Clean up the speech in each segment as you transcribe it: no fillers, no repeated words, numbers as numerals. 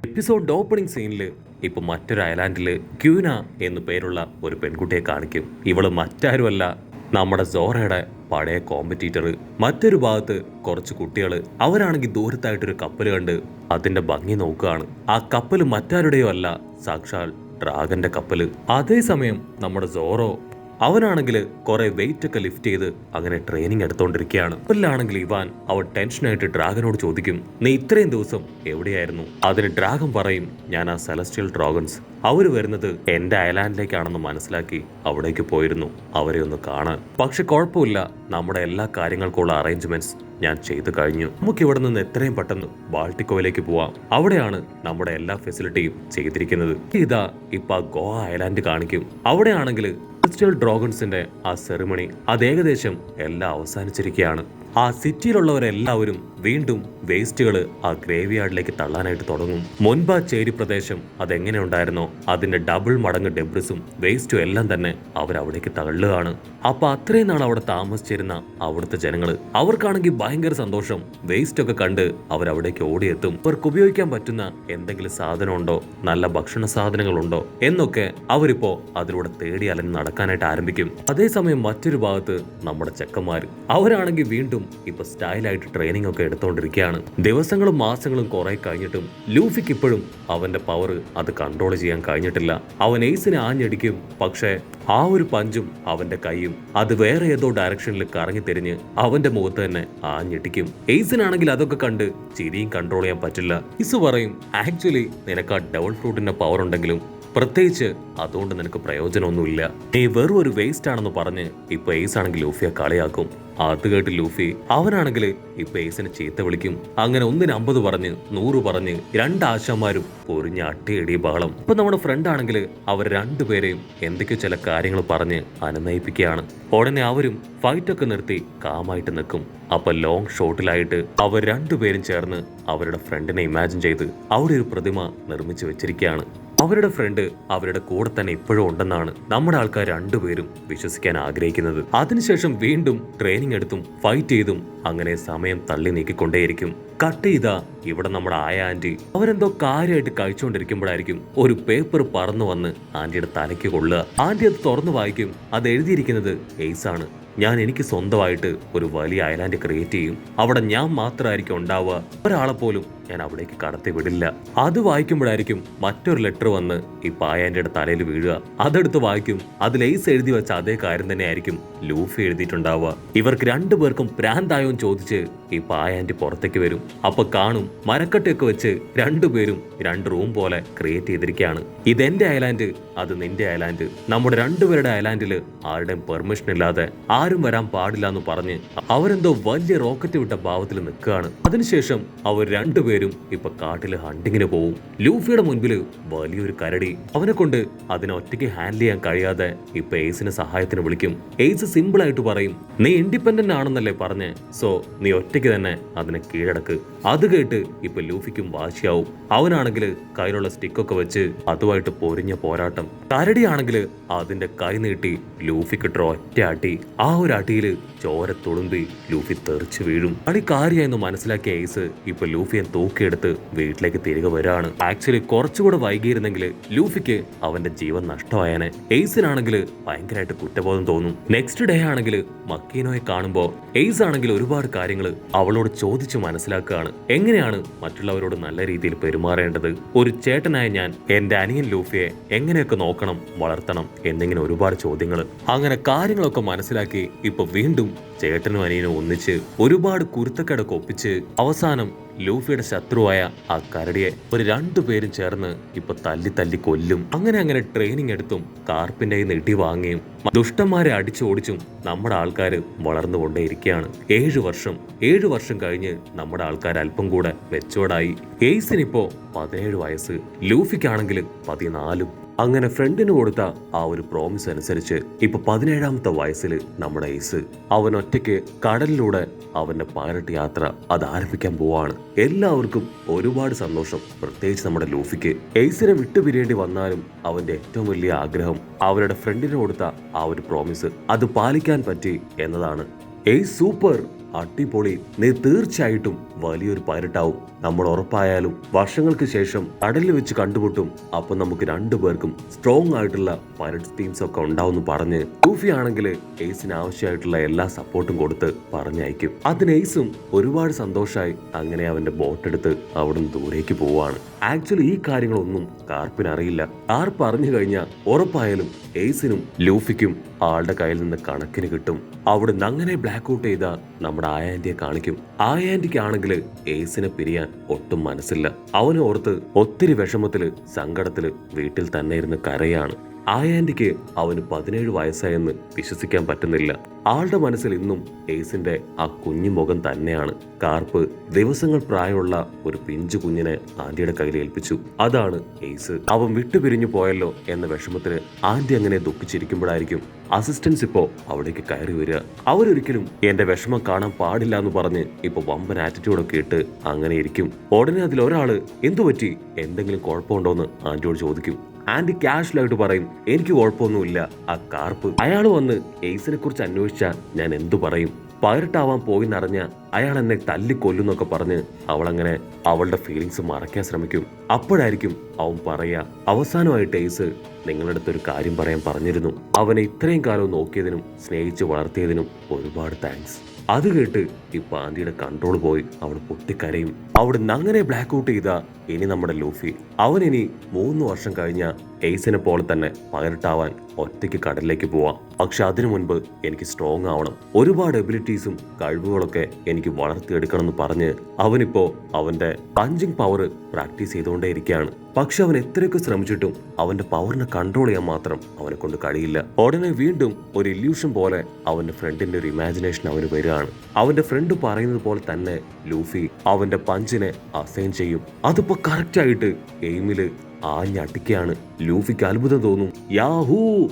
Episode opening സീനിൽ ഇപ്പൊ മറ്റൊരു ഐലാൻഡില് ക്യൂന എന്നു പേരുള്ള ഒരു പെൺകുട്ടിയെ കാണിക്കും. ഇവള് മറ്റാരുമല്ല, നമ്മുടെ സോറയുടെ പഴയ കോമ്പറ്റീറ്റർ. മറ്റൊരു ഭാഗത്ത് കുറച്ച് കുട്ടികൾ, അവരാണെങ്കിൽ ദൂരത്തായിട്ടൊരു കപ്പൽ കണ്ട് അതിന്റെ ഭംഗി നോക്കുകയാണ്. ആ കപ്പൽ മറ്റാരുടെയോ അല്ല, സാക്ഷാൽ ഡ്രാഗന്റെ കപ്പല്. അതേസമയം നമ്മുടെ സോറോ അവനാണെങ്കിൽ കുറെ വെയിറ്റ് ഒക്കെ ലിഫ്റ്റ് ചെയ്ത് അങ്ങനെ ട്രെയിനിങ് എടുത്തോണ്ടിരിക്കുകയാണ്. കപ്പലിലാണെങ്കിൽ ഇവാൻ അവൻ ടെൻഷനായിട്ട് ഡ്രാഗനോട് ചോദിക്കും, നീ ഇത്രയും ദിവസം എവിടെയായിരുന്നു? അതിന് ഡ്രാഗൻ പറയും, ഞാൻ ആ സെലസ്റ്റിയൽ ഡ്രാഗൺസ് അവര് വരുന്നത് എന്റെ ഐലാൻഡിലേക്കാണെന്ന് മനസ്സിലാക്കി അവിടേക്ക് പോയിരുന്നു, അവരെ ഒന്ന് കാണാൻ. പക്ഷെ കുഴപ്പമില്ല, നമ്മുടെ എല്ലാ കാര്യങ്ങൾക്കുള്ള അറേഞ്ച്മെന്റ്സ് ഞാൻ ചെയ്തു കഴിഞ്ഞു. നമുക്ക് ഇവിടെ നിന്ന് എത്രയും പെട്ടെന്ന് ബാൾട്ടിക്കോയിലേക്ക് പോവാം. അവിടെയാണ് നമ്മുടെ എല്ലാ ഫെസിലിറ്റിയും ചെയ്തിരിക്കുന്നത്. ഇതാ ഇപ്പൊ ഗോവ ഐലാൻഡ് കാണിക്കും. അവിടെയാണെങ്കിൽ സെലസ്റ്റിയൽ ഡ്രാഗൺസിന്റെ ആ സെറിമണി അത് ഏകദേശം എല്ലാം അവസാനിച്ചിരിക്കുകയാണ്. ആ സിറ്റിയിലുള്ളവരെല്ലാവരും വീണ്ടും വേസ്റ്റുകൾ ആ ഗ്രേവ് യാർഡിലേക്ക് തള്ളാനായിട്ട് തുടങ്ങും. മുൻപ് ആ ചേരി പ്രദേശം അതെങ്ങനെ ഉണ്ടായിരുന്നോ അതിന്റെ ഡബിൾ മടങ്ങ് ഡെബ്രിസും വേസ്റ്റും എല്ലാം തന്നെ അവരവിടേക്ക് തള്ളുകയാണ്. അപ്പൊ അത്രയും നാൾ അവിടെ താമസിച്ചിരുന്ന അവിടുത്തെ ജനങ്ങൾ, അവർക്കാണെങ്കിൽ ഭയങ്കര സന്തോഷം. വേസ്റ്റ് ഒക്കെ കണ്ട് അവരവിടേക്ക് ഓടിയെത്തും. അവർക്ക് ഉപയോഗിക്കാൻ പറ്റുന്ന എന്തെങ്കിലും സാധനം ഉണ്ടോ, നല്ല ഭക്ഷണ സാധനങ്ങളുണ്ടോ എന്നൊക്കെ അവരിപ്പോ അതിലൂടെ തേടി അലഞ്ഞ് നടക്കാനായിട്ട് ആരംഭിക്കും. അതേസമയം മറ്റൊരു ഭാഗത്ത് നമ്മുടെ ചെക്കന്മാർ, അവരാണെങ്കിൽ വീണ്ടും ഇപ്പൊ സ്റ്റൈലായിട്ട് ട്രെയിനിങ് ഒക്കെ എടുത്തോണ്ടിരിക്കുകയാണ്. ദിവസങ്ങളും മാസങ്ങളും കുറെ കഴിഞ്ഞിട്ടും ലൂഫിക്ക് ഇപ്പോഴും അവന്റെ പവർ അത് കൺട്രോൾ ചെയ്യാൻ കഴിഞ്ഞിട്ടില്ല. അവൻ എയ്സിനെ ആഞ്ഞടിക്കും, പക്ഷേ ആ ഒരു പഞ്ചും അവന്റെ കൈയും അത് വേറെ ഏതോ ഡയറക്ഷനിൽ കറങ്ങി തിരിഞ്ഞ് അവന്റെ മുഖത്ത് തന്നെ ആഞ്ഞിട്ടിക്കും. എയ്സിനാണെങ്കിൽ അതൊക്കെ കണ്ട് ചിരിയും കൺട്രോൾ ചെയ്യാൻ പറ്റില്ല. ഇസ് പറയും, ആക്ച്വലി നിനക്ക് ആ ഡബിൾ ഫ്രൂട്ടിന്റെ പവർ ഉണ്ടെങ്കിലും പ്രത്യേകിച്ച് അതുകൊണ്ട് നിനക്ക് പ്രയോജനമൊന്നുമില്ല, നീ വെറും ഒരു വേസ്റ്റ് ആണെന്ന് പറഞ്ഞ് ഇപ്പൊ എയ്സ് ആണെങ്കിൽ ലൂഫിയെ കളിയാക്കും. അത് കേട്ട് ലൂഫി അവനാണെങ്കിൽ ഇപ്പൊ എയ്സിനെ ചീത്ത വിളിക്കും. അങ്ങനെ 150 പറഞ്ഞ് 100 പറഞ്ഞ് രണ്ടാശാന്മാരും പൊരിഞ്ഞ അട്ടിയടി ബഹളം. ഇപ്പൊ നമ്മുടെ ഫ്രണ്ട് ആണെങ്കിൽ അവർ രണ്ടുപേരെയും എന്തൊക്കെയോ ചില കാര്യങ്ങൾ പറഞ്ഞ് അനുനയിപ്പിക്കുകയാണ്. ഉടനെ അവരും ഫൈറ്റ് ഒക്കെ നിർത്തി കാമായിട്ട് നിൽക്കും. അപ്പൊ ലോങ് ഷോട്ടിലായിട്ട് അവർ രണ്ടുപേരും ചേർന്ന് അവരുടെ ഫ്രണ്ടിനെ ഇമാജിൻ ചെയ്ത് അവിടെ ഒരു പ്രതിമ നിർമ്മിച്ചു വെച്ചിരിക്കുകയാണ്. അവരുടെ ഫ്രണ്ട് അവരുടെ കൂടെ തന്നെ ഇപ്പോഴും ഉണ്ടെന്നാണ് നമ്മുടെ ആൾക്കാർ രണ്ടുപേരും വിശ്വസിക്കാൻ ആഗ്രഹിക്കുന്നത്. അതിനുശേഷം വീണ്ടും ട്രെയിനിങ് എടുത്തും ഫൈറ്റ് ചെയ്തും അങ്ങനെ സമയം തള്ളി നീക്കിക്കൊണ്ടേയിരിക്കും. കട്ട് ചെയ്താ ഇവിടെ നമ്മുടെ ആന്റി അവരെന്തോ കാര്യമായിട്ട് കഴിച്ചുകൊണ്ടിരിക്കുമ്പോഴായിരിക്കും ഒരു പേപ്പർ പറന്നു വന്ന് ആന്റിയുടെ തലയ്ക്ക് കൊള്ളുക. ആന്റി അത് തുറന്നു വായിക്കും. അത് എഴുതിയിരിക്കുന്നത് എയ്സ് ആണ്. ഞാൻ എനിക്ക് സ്വന്തമായിട്ട് ഒരു വലിയ ഐലാൻഡ് ക്രിയേറ്റ് ചെയ്യും. അവിടെ ഞാൻ മാത്രമായിരിക്കും ഉണ്ടാവുക, ഒരാളെ പോലും ഞാൻ അവിടേക്ക് കടത്തി വിടില്ല. അത് വായിക്കുമ്പോഴായിരിക്കും മറ്റൊരു ലെറ്റർ വന്ന് ഈ പായാന്റിയുടെ തലയിൽ വീഴുക. അതെടുത്ത് വായിക്കും. അതിൽ എയ്സ് എഴുതി വെച്ച അതേ കാര്യം തന്നെ ആയിരിക്കും ലൂഫി എഴുതിയിട്ടുണ്ടാവുക. ഇവർക്ക് രണ്ടുപേർക്കും പ്രാന്തായോ ചോദിച്ച് ഈ പായാന്റി പുറത്തേക്ക് വരും. അപ്പൊ കാണും മരക്കട്ടയൊക്കെ വെച്ച് രണ്ടുപേരും 2 റൂം പോലെ ക്രിയേറ്റ് ചെയ്തിരിക്കുകയാണ്. ഇതെന്റെ ഐലാൻഡ്, അത് നിന്റെ ഐലാൻഡ്. നമ്മുടെ രണ്ടുപേരുടെ ഐലാൻഡിൽ ആരുടെയും പെർമിഷൻ ഇല്ലാതെ ആരും വരാൻ പാടില്ല എന്ന് പറഞ്ഞ് അവരെന്തോ വലിയ റോക്കറ്റ് വിട്ട ഭാവത്തിൽ നിൽക്കുകയാണ്. അതിനുശേഷം അവർ രണ്ടുപേരും ഇപ്പൊ കാട്ടില് ഹണ്ടിങ്ങിന് പോവും. ലൂഫിയുടെ മുൻപിൽ വലിയൊരു കരടി. അവനെ കൊണ്ട് അതിനെ ഒറ്റയ്ക്ക് ഹാൻഡിൽ ചെയ്യാൻ കഴിയാതെ ഇപ്പൊ എയ്സിനെ സഹായത്തിന് വിളിക്കും. എയ്സ് സിമ്പിൾ ആയിട്ട് പറയും, നീ ഇൻഡിപെൻഡന്റ് ആണെന്നല്ലേ പറഞ്ഞ്, സോ നീ ഒറ്റയ്ക്ക് തന്നെ അതിനെ കീഴടക്ക്. അത് കേട്ട് ഇപ്പൊ ലൂഫിക്കും വാശിയാവും. അവനാണെങ്കിൽ കയ്യിലുള്ള സ്റ്റിക്കൊക്കെ വെച്ച് അതുമായിട്ട് പൊരിഞ്ഞ പോരാട്ടം. കരടിയാണെങ്കിൽ അതിന്റെ കൈ നീട്ടി ലൂഫിക്കിട്ട് ഒറ്റ അടി. ആ ഒരു അടിയില് ചോര തുളുമ്പി ലൂഫി തെറിച്ചു വീഴും. കളി കാര്യമായെന്ന് മനസ്സിലാക്കിയ എയ്സ് ഇപ്പൊ ലൂഫിയെ തൂക്കിയെടുത്ത് വീട്ടിലേക്ക് തിരികെ വരാണ്. ആക്ച്വലി കുറച്ചുകൂടെ വൈകിയിരുന്നെങ്കിൽ ലൂഫിക്ക് അവന്റെ ജീവൻ നഷ്ടമായേനെ. എയ്സിനാണെങ്കിൽ ഭയങ്കരമായിട്ട് കുറ്റബോധം തോന്നും. നെക്സ്റ്റ് ഡേ ആണെങ്കിൽ മക്കീനോയെ കാണുമ്പോ എയ്സ് ആണെങ്കിൽ ഒരുപാട് കാര്യങ്ങൾ അവളോട് ചോദിച്ചു മനസ്സിലാക്കുകയാണ്. എങ്ങനെയാണ് മറ്റുള്ളവരോട് നല്ല രീതിയിൽ പെരുമാറേണ്ടത്, ഒരു ചേട്ടനായ ഞാൻ എന്റെ അനിയൻ ലൂഫിയെ എങ്ങനെയൊക്കെ നോക്കണം, വളർത്തണം എന്നിങ്ങനെ ഒരുപാട് ചോദ്യങ്ങൾ. അങ്ങനെ കാര്യങ്ങളൊക്കെ മനസ്സിലാക്കി ഇപ്പൊ വീണ്ടും ചേട്ടനും അനിയനും ഒന്നിച്ച് ഒരുപാട് കുരുത്തക്കേടൊക്കെ ഒപ്പിച്ച് അവസാനം ലൂഫിയുടെ ശത്രുവായ ആ കരടിയെ ഒരു 2 പേരും ചേർന്ന് ഇപ്പൊ തല്ലി കൊല്ലും. അങ്ങനെ ട്രെയിനിങ് എടുത്തും കാർപ്പിന്റെ ഇടി വാങ്ങിയും ദുഷ്ടന്മാരെ അടിച്ചോടിച്ചും നമ്മുടെ ആൾക്കാർ വളർന്നുകൊണ്ടേയിരിക്കുകയാണ്. 7 വർഷം കഴിഞ്ഞ് നമ്മുടെ ആൾക്കാർ അല്പം കൂടെ മെച്ചോർഡായി. എയ്സിനിപ്പോ 17 വയസ്സ്, ലൂഫിക്കാണെങ്കിൽ 14. അങ്ങനെ ഫ്രണ്ടിന് കൊടുത്ത ആ ഒരു പ്രോമിസ് അനുസരിച്ച് ഇപ്പൊ 17ാമത്തെ വയസ്സിൽ നമ്മുടെ എയ്സ് അവൻ ഒറ്റയ്ക്ക് കടലിലൂടെ അവന്റെ പൈലറ്റ് യാത്ര അത് ആരംഭിക്കാൻ പോവാണ്. എല്ലാവർക്കും ഒരുപാട് സന്തോഷം, പ്രത്യേകിച്ച് നമ്മുടെ ലൂഫിക്ക്. എയ്സിനെ വിട്ടുപിരിയേണ്ടി വന്നാലും അവന്റെ ഏറ്റവും വലിയ ആഗ്രഹം അവരുടെ ഫ്രണ്ടിന് കൊടുത്ത ആ ഒരു പ്രോമിസ് അത് പാലിക്കാൻ പറ്റി എന്നതാണ്. ഏയ് സൂപ്പർ, അടിപൊളി, നീ തീർച്ചയായിട്ടും വലിയൊരു പൈലറ്റാവും, നമ്മൾ ഉറപ്പായാലും വർഷങ്ങൾക്ക് ശേഷം കടലിൽ വെച്ച് കണ്ടുമുട്ടും, അപ്പൊ നമുക്ക് രണ്ടുപേർക്കും സ്ട്രോങ് ആയിട്ടുള്ള പൈലറ്റ് ടീംസ് ഒക്കെ ഉണ്ടാവും പറഞ്ഞ് ലൂഫി ആണെങ്കിൽ എയ്സിന് ആവശ്യമായിട്ടുള്ള എല്ലാ സപ്പോർട്ടും കൊടുത്ത് പറഞ്ഞയക്കും. അതിന് എയ്സും ഒരുപാട് സന്തോഷമായി അങ്ങനെ അവന്റെ ബോട്ട് എടുത്ത് അവിടുന്ന് ദൂരേക്ക് പോവാണ്. ആക്ച്വലി ഈ കാര്യങ്ങളൊന്നും കാർപ്പിന് അറിയില്ല. കാർപ്പ് അറിഞ്ഞു കഴിഞ്ഞാൽ ഉറപ്പായാലും എയ്സിനും ലൂഫിക്കും ആളുടെ കയ്യിൽ നിന്ന് കണക്കിന് കിട്ടും. അവിടുന്ന് അങ്ങനെ ബ്ലാക്ക് ഔട്ട് ചെയ്ത നമ്മുടെ ആയാന്റിയെ കാണിക്കും. ആയാന്റിക്കാണെങ്കിൽ എയ്സിനെ പിരിയാൻ ഒട്ടും മനസ്സില്ല. അവനെ ഓർത്ത് ഒത്തിരി വിഷമത്തില് സങ്കടത്തില് വീട്ടിൽ തന്നെ ഇരുന്ന് കരയാണ്. ആയാന്റിക്ക് അവന് 17 വയസ്സായെന്ന് വിശ്വസിക്കാൻ പറ്റുന്നില്ല. ആളുടെ മനസ്സിൽ ഇന്നും എയ്സിന്റെ ആ കുഞ്ഞു മുഖം തന്നെയാണ്. കാർപ്പ് ദിവസങ്ങൾ പ്രായമുള്ള ഒരു പിഞ്ചു കുഞ്ഞിനെ ആന്റിയുടെ കയ്യിൽ ഏൽപ്പിച്ചു. അതാണ് എയ്സ്. അവൻ വിട്ടുപിരിഞ്ഞു പോയല്ലോ എന്ന വിഷമത്തിന് ആന്റി അങ്ങനെ ദുഃഖിച്ചിരിക്കുമ്പോഴായിരിക്കും അസിസ്റ്റൻസ് ഇപ്പോ അവിടേക്ക് കയറി വരിക. അവരൊരിക്കലും എന്റെ വിഷമം കാണാൻ പാടില്ല എന്ന് പറഞ്ഞ് ഇപ്പൊ വമ്പൻ ആറ്റിറ്റ്യൂഡൊക്കെ ഇട്ട് അങ്ങനെ ഇരിക്കും. ഉടനെ അതിലൊരാള് എന്തുപറ്റി, എന്തെങ്കിലും കുഴപ്പമുണ്ടോന്ന് ആന്റിയോട് ചോദിക്കും. ആന്റി കാഷ്വലായിട്ട് പറയും, എനിക്ക് കുഴപ്പമൊന്നുമില്ല. ആ കാർപ്പ് അയാൾ വന്ന് എയ്സിനെ കുറിച്ച് അന്വേഷിച്ചാൽ ഞാൻ എന്തു പറയും, പൈലറ്റാവാൻ പോയിന്നറിഞ്ഞ അയാൾ എന്നെ തല്ലിക്കൊല്ലുന്നൊക്കെ പറഞ്ഞ് അവളങ്ങനെ അവളുടെ ഫീലിങ്സ് മറയ്ക്കാൻ ശ്രമിക്കും. അപ്പോഴായിരിക്കും അവൻ പറയാ, അവസാനമായിട്ട് എയ്സ് നിങ്ങളുടെ അടുത്തൊരു കാര്യം പറയാൻ പറഞ്ഞിരുന്നു. അവനെ ഇത്രയും കാലം നോക്കിയതിനും സ്നേഹിച്ച് വളർത്തിയതിനും ഒരുപാട് താങ്ക്സ്. അത് കേട്ട് ഇപ്പൊ ആന്റിയുടെ കൺട്രോൾ പോയി അവൾ പൊട്ടിക്കരയും. അവിടുന്ന് അങ്ങനെ ബ്ലാക്ക് ഔട്ട് ചെയ്ത ഇനി നമ്മുടെ ലൂഫി, അവൻ ഇനി 3 വർഷം കഴിഞ്ഞ എയ്സിനെ പോലെ തന്നെ പൈലറ്റാവാൻ ഒറ്റയ്ക്ക് കടലിലേക്ക് പോവാം. പക്ഷെ അതിനു മുൻപ് എനിക്ക് സ്ട്രോങ് ആവണം, ഒരുപാട് എബിലിറ്റീസും കഴിവുകളൊക്കെ എനിക്ക് വളർത്തിയെടുക്കണം എന്ന് പറഞ്ഞ് അവനിപ്പോ അവന്റെ പഞ്ചിങ് പവർ പ്രാക്ടീസ് ചെയ്തുകൊണ്ടേയിരിക്കുകയാണ്. പക്ഷെ അവൻ എത്രയൊക്കെ ശ്രമിച്ചിട്ടും അവന്റെ പവറിനെ കൺട്രോൾ ചെയ്യാൻ മാത്രം അവനെ കൊണ്ട് കഴിയില്ല. ഉടനെ വീണ്ടും ഒരു ഇല്യൂഷൻ പോലെ അവന്റെ ഫ്രണ്ടിന്റെ ഒരു ഇമാജിനേഷൻ അവന് വരികയാണ്. അവന്റെ ഫ്രണ്ട് പറയുന്നത് പോലെ തന്നെ ലൂഫി അവന്റെ പഞ്ചിനെ അസൈൻ ചെയ്യും. അതിപ്പോ കറക്റ്റ് ആയിട്ട് എയിമില് ആഞ്ഞടിക്കുകയാണ്. ലൂഫിക്ക് അത്ഭുതം തോന്നും. യാഹൂ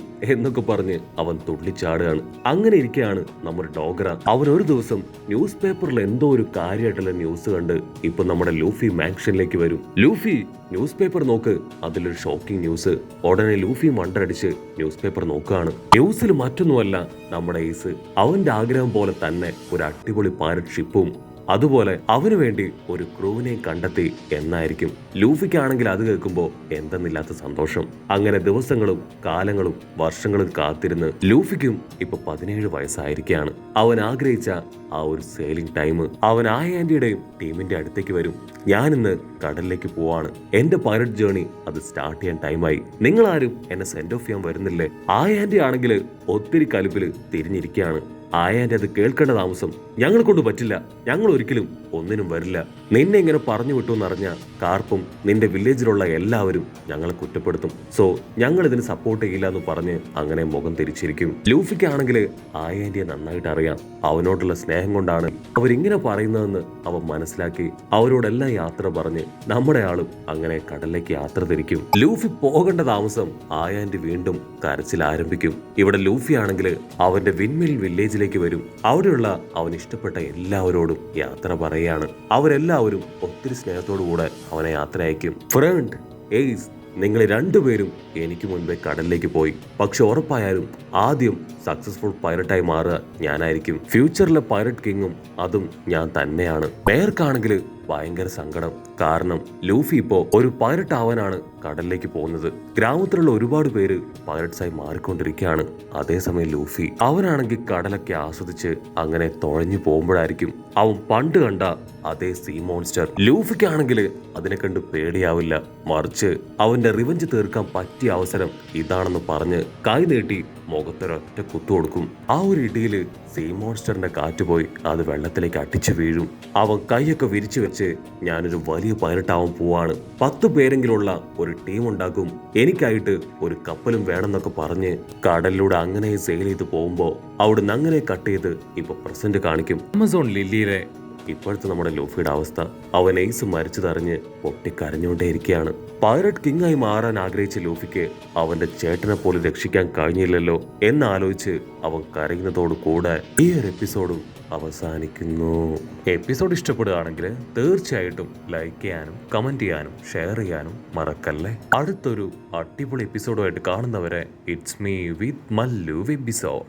എന്നൊക്കെ പറഞ്ഞ് അവൻ തുള്ളിച്ചാടുകയാണ്. അങ്ങനെ ഇരിക്കുകയാണ് നമ്മുടെ ഡോഗ്ര. അവൻ ഒരു ദിവസം ന്യൂസ് പേപ്പറിൽ എന്തോ ഒരു കാര്യമായിട്ടുള്ള ന്യൂസ് കണ്ട് ഇപ്പൊ നമ്മുടെ ലൂഫി മാൻഷനിലേക്ക് വരും. ലൂഫി ന്യൂസ് പേപ്പർ നോക്ക്, അതിലൊരു ഷോക്കിംഗ് ന്യൂസ്. ഉടനെ ലൂഫി മണ്ടടിച്ച് ന്യൂസ് പേപ്പർ നോക്കുകയാണ്. ന്യൂസിൽ മറ്റൊന്നുമല്ല, നമ്മുടെ എയ്സ് അവന്റെ ആഗ്രഹം പോലെ തന്നെ ഒരു അടിപൊളി പൈലറ്റ് ഷിപ്പും അതുപോലെ അവന് വേണ്ടി ഒരു ക്രൂവിനെയും കണ്ടെത്തി എന്നായിരിക്കും. ലൂഫിക്കാണെങ്കിൽ അത് കേൾക്കുമ്പോൾ എന്തെന്നില്ലാത്ത സന്തോഷം. അങ്ങനെ ദിവസങ്ങളും കാലങ്ങളും വർഷങ്ങളും കാത്തിരുന്ന് ലൂഫിക്കും ഇപ്പൊ 17 വയസ്സായിരിക്കുകയാണ്. അവൻ ആഗ്രഹിച്ച ആ ഒരു സെയിലിംഗ് ടൈം. അവൻ ആന്റിയുടെയും ടീമിന്റെ അടുത്തേക്ക് വരും. ഞാനിന്ന് കടലിലേക്ക് പോവാണ്, എന്റെ പൈലറ്റ് ജേർണി അത് സ്റ്റാർട്ട് ചെയ്യാൻ ടൈമായി. നിങ്ങളാരും എന്നെ സെൻഡ് ഓഫ് ചെയ്യാൻ വരുന്നില്ലേ? ആന്റി ആണെങ്കിൽ ഒത്തിരി കലിപ്പില് തിരിഞ്ഞിരിക്കുകയാണ്. ആയാന്റെ അത് കേൾക്കേണ്ട താമസം ഞങ്ങളെ കൊണ്ട് പറ്റില്ല, ഞങ്ങൾ ഒരിക്കലും ഒന്നിനും വരില്ല. നിന്നെ ഇങ്ങനെ പറഞ്ഞു വിട്ടു എന്നറിഞ്ഞ കാർപ്പും നിന്റെ വില്ലേജിലുള്ള എല്ലാവരും ഞങ്ങളെ കുറ്റപ്പെടുത്തും. സോ ഞങ്ങൾ ഇതിന് സപ്പോർട്ട് ചെയ്യില്ല എന്ന് പറഞ്ഞ് അങ്ങനെ മുഖം തിരിച്ചിരിക്കും. ലൂഫിക്കാണെങ്കിൽ ആയാന്റിയെ നന്നായിട്ട് അറിയാം. അവനോടുള്ള സ്നേഹം കൊണ്ടാണ് അവരിങ്ങനെ പറയുന്നതെന്ന് അവൻ മനസ്സിലാക്കി അവരോടെല്ലാം യാത്ര പറഞ്ഞ് നമ്മുടെ ആളും അങ്ങനെ കടലിലേക്ക് യാത്ര തിരിക്കും. ലൂഫി പോകേണ്ട താമസം ആയാന്റി വീണ്ടും കരച്ചിൽ ആരംഭിക്കും. ഇവിടെ ലൂഫി ആണെങ്കിൽ അവന്റെ വിൻമിൽ വില്ലേജിലേക്ക് വരും. അവിടെയുള്ള അവൻ ഇഷ്ടപ്പെട്ട എല്ലാവരോടും യാത്ര പറയാണ്. അവരെല്ലാവരും ഒത്തിരി സ്നേഹത്തോടു കൂടെ അവനെ യാത്ര അയക്കും. ഫ്രണ്ട്, എയ്സ്, നിങ്ങൾ രണ്ടുപേരും എനിക്ക് മുൻപേ കടലിലേക്ക് പോയി. പക്ഷെ ഉറപ്പായാലും ആദ്യം സക്സസ്ഫുൾ പൈലറ്റായി മാറുക ഞാനായിരിക്കും. ഫ്യൂച്ചറിലെ പൈലറ്റ് കിങ്ങും അതും ഞാൻ തന്നെയാണ്. പേർക്കാണെങ്കിൽ ഭയങ്കര സങ്കടം. കാരണം ലൂഫി ഇപ്പോ ഒരു പൈലറ്റ് ആവാനാണ് കടലിലേക്ക് പോകുന്നത്. ഗ്രാമത്തിലുള്ള ഒരുപാട് പേര് പൈലറ്റ്സായി മാറിക്കൊണ്ടിരിക്കുകയാണ്. അതേസമയം ലൂഫി അവനാണെങ്കിൽ കടലൊക്കെ ആസ്വദിച്ച് അങ്ങനെ തുഴഞ്ഞു പോകുമ്പോഴായിരിക്കും അവൻ പണ്ട് കണ്ട അതേ സീ മോൺസ്റ്റർ. ലൂഫിക്കാണെങ്കിൽ അതിനെ കണ്ട് പേടിയാവില്ല, മറിച്ച് അവന്റെ റിവഞ്ച് തീർക്കാൻ പറ്റിയ അവസരം ഇതാണെന്ന് പറഞ്ഞ് കൈ നീട്ടി മുഖത്തൊരൊറ്റ കുത്തു കൊടുക്കും. ആ ഒരു ഇടിയില് സീ മോൺസ്റ്ററിന്റെ കാറ്റ് പോയി അത് വെള്ളത്തിലേക്ക് അടിച്ചു വീഴും. അവൻ കൈയൊക്കെ വിരിച്ചു വെച്ച് ഞാനൊരു വലിയ പൈലറ്റാവാൻ പോവാണ്, 10 പേരെങ്കിലുള്ള ഒരു ടീം ഉണ്ടാക്കും, എനിക്കായിട്ട് ഒരു കപ്പലും വേണമെന്നൊക്കെ പറഞ്ഞ് കടലിലൂടെ അങ്ങനെ സെയിൽ ചെയ്ത് പോകുമ്പോ അവിടുന്ന് അങ്ങനെ കട്ട് ചെയ്ത് ഇപ്പൊ പ്രസന്റ് കാണിക്കും. ആമസോൺ ലില്ലിയിലെ ഇപ്പോഴത്തെ നമ്മുടെ ലൂഫിയുടെ അവസ്ഥ. അവൻ എയ്സ് മരിച്ചതറിഞ്ഞ് പൊട്ടിക്കരഞ്ഞുകൊണ്ടേയിരിക്കുകയാണ്. പൈലറ്റ് കിങ് ആയി മാറാൻ ആഗ്രഹിച്ച ലൂഫിക്ക് അവന്റെ ചേട്ടനെ പോലും രക്ഷിക്കാൻ കഴിഞ്ഞില്ലല്ലോ എന്നാലോചിച്ച് അവൻ കരയുന്നതോടു കൂടെ ഈ ഒരു എപ്പിസോഡും അവസാനിക്കുന്നു. എപ്പിസോഡ് ഇഷ്ടപ്പെടുകയാണെങ്കിൽ തീർച്ചയായിട്ടും ലൈക്ക് ചെയ്യാനും കമന്റ് ചെയ്യാനും ഷെയർ ചെയ്യാനും മറക്കല്ലേ. അടുത്തൊരു അടിപൊളി എപ്പിസോഡുമായിട്ട് കാണുന്നവരെ it's me with Mallu episode.